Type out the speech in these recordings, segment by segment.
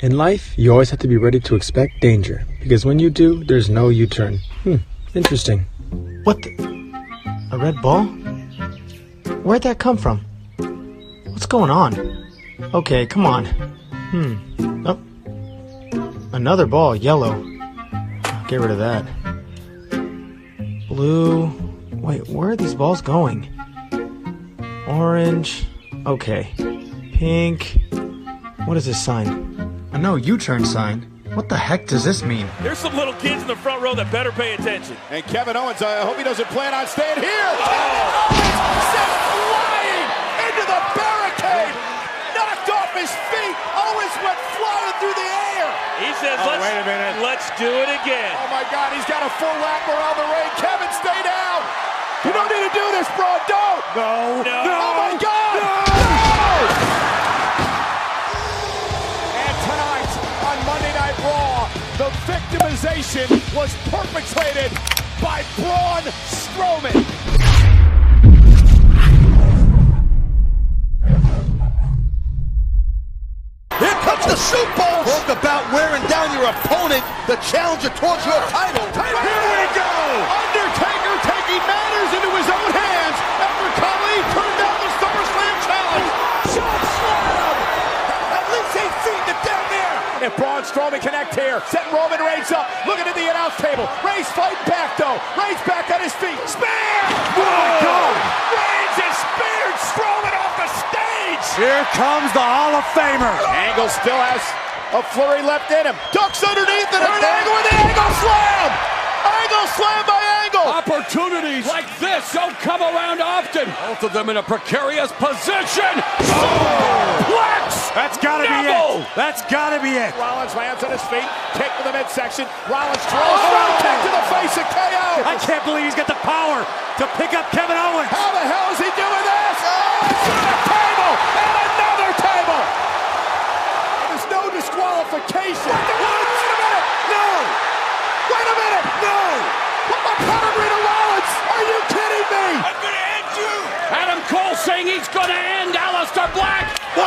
In life, you always have to be ready to expect danger, because when you do, there's no U-turn. Interesting. What the? A red ball? Where'd that come from? What's going on? Okay, come on. Oh. Another ball, yellow. Get rid of that. Blue. Wait, where are these balls going? Orange. Okay. Pink. What is this sign? A no U-turn sign. What the heck does this mean? There's some little kids in the front row that better pay attention. And Kevin Owens, I hope he doesn't plan on staying here. Kevin Owens sent flying into the barricade. Knocked off his feet. Owens went flying through the air. He says, wait a minute. Let's do it again. Oh my God, he's got a full lap around the ring. Kevin, stay down. You don't need to do this, bro. Don't. No. Oh my God. No. And tonight on Monday Night Raw, the victimization was perpetrated by Braun Strowman. Here comes the Super Bowl. Talk about wearing down your opponent, the challenger towards your title. Here we go. Undertaker taking matters into his own hands after Khali turned down the SummerSlam challenge. Shot slam. At least 8 feet to down there. If Braun Strowman connect here, set Roman Reigns up. Looking at the announce table. Reigns fighting back though. Reigns back on his feet. Spear. Oh my God. Reigns has speared Strowman off the stage. Here comes the Hall of Famer. Angle still has a flurry left in him. Ducks underneath and an angle with the angle slam. Angle slam by Angle. Opportunities like this don't come around often. Both of them in a precarious position. Plex! That's gotta be it. That's gotta be it. Rollins lands on his feet. Kick to the midsection. Rollins throws front kick to the face of KO. I can't believe he's got the power to pick up Kevin Owens. How the hell is he doing this? It's on a table and another table. There's no disqualification. Wait a minute. No. Wait a minute. No. What the pedigree to Rollins? Are you kidding me? I'm going to end you. Adam Cole saying he's going to end Aleister Black. He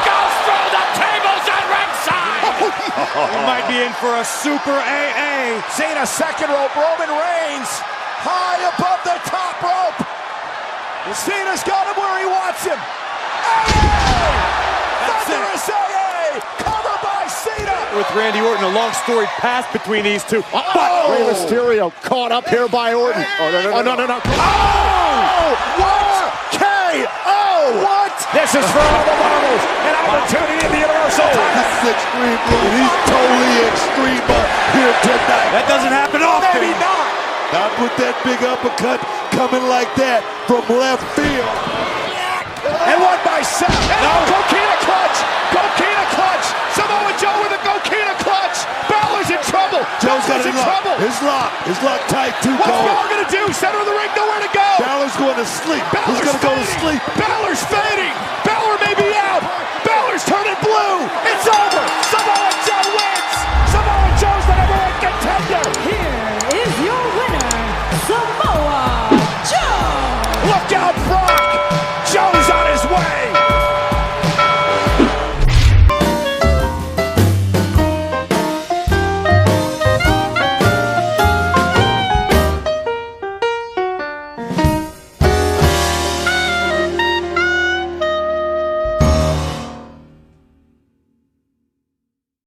goes through the tables at ringside. He might be in for a super AA. Cena second rope. Roman Reigns high above the top rope. Cena's got him where he wants him. Thunderous AA. Cover by Cena. With Randy Orton, a long storied past between these two. But Rey Mysterio caught up here by Orton. No. Oh! What? KO! What? This is for all the marbles. An opportunity in the Universal title. This is extreme, bro. He's totally extreme here tonight. That doesn't happen often. Maybe not. Not with that big uppercut coming like that from left field. And one by Seth. No. Coquina clutch. Coquina clutch. Samoa Joe with a Coquina clutch. Balor's in trouble. Joe's got in his trouble. His lock tight too, What's Cole. Balor going to do? Center of the ring, nowhere to go.